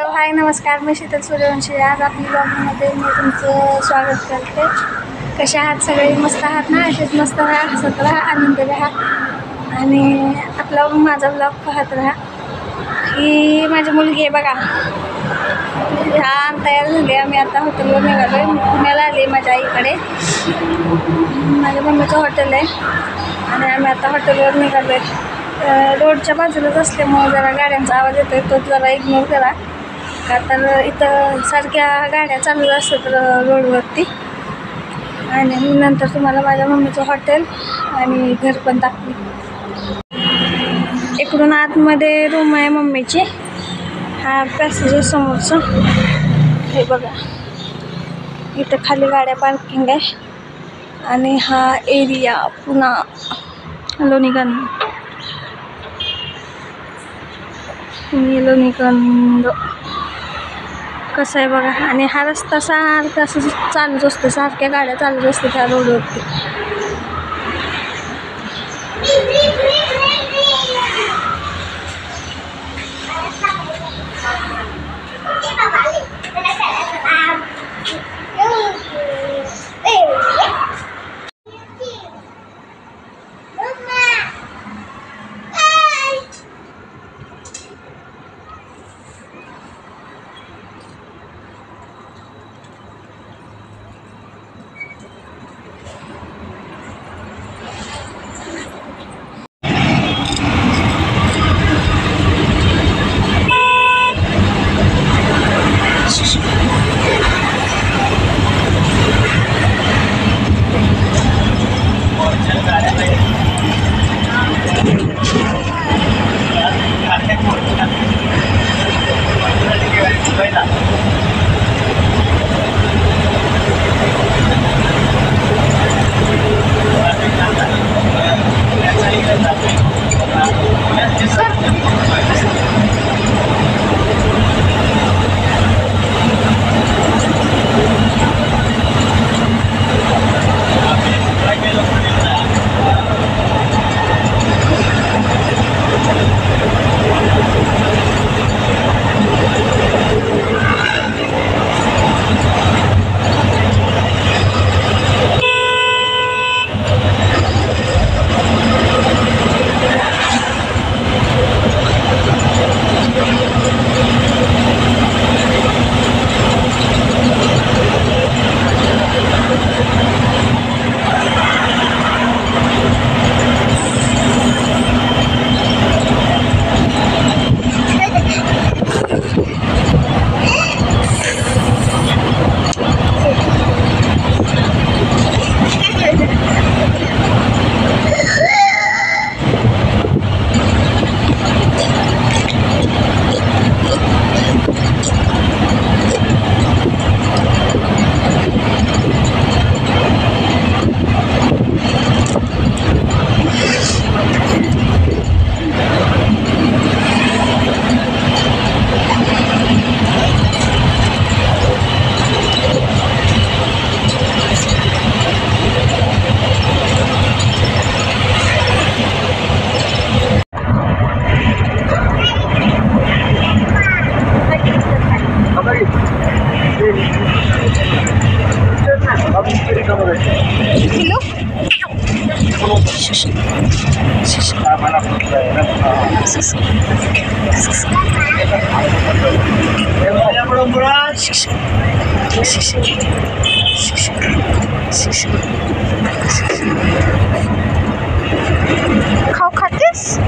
हाय नमस्कार, मी शीतल सूर्यवंशी. आज आपल्या ब्लॉगमध्ये मी तुमचं स्वागत करते. कसे आहात सगळे? मस्त आहात ना? असेच मस्त राहा, हसत राहा, आनंद राहा आणि आपला माझा ब्लॉग पाहत राहा. ही माझी मुलगी आहे बघा. छान तयार झाली. आम्ही आता हॉटेलवर निघालो आहे. पुण्याला आले माझ्या आईकडे. माझ्या मम्मीचं हॉटेल आहे आणि आम्ही आता हॉटेलवर निघालो आहे. रोडच्या बाजूलाच असल्यामुळे जरा गाड्यांचा आवाज येतो आहे, तो जरा इग्नोर करा. का तर इथं सारख्या गाड्या चालू असतात रोडवरती. आणि नंतर तुम्हाला माझ्या मम्मीचं हॉटेल आणि घर पण दाखवली. इकडून आतमध्ये रूम आहे मम्मीची. हा पॅसेज समोरचं हे बघा. इथं खाली गाड्या पार्किंग आहे आणि हा एरिया पुन्हा लोणीकंद कसं आहे बघा. आणि हा रस्ता सारखा असं चालूच असतो, सारख्या गाड्या चालूच असतात त्या रोडवरती. खाऊ खातेस?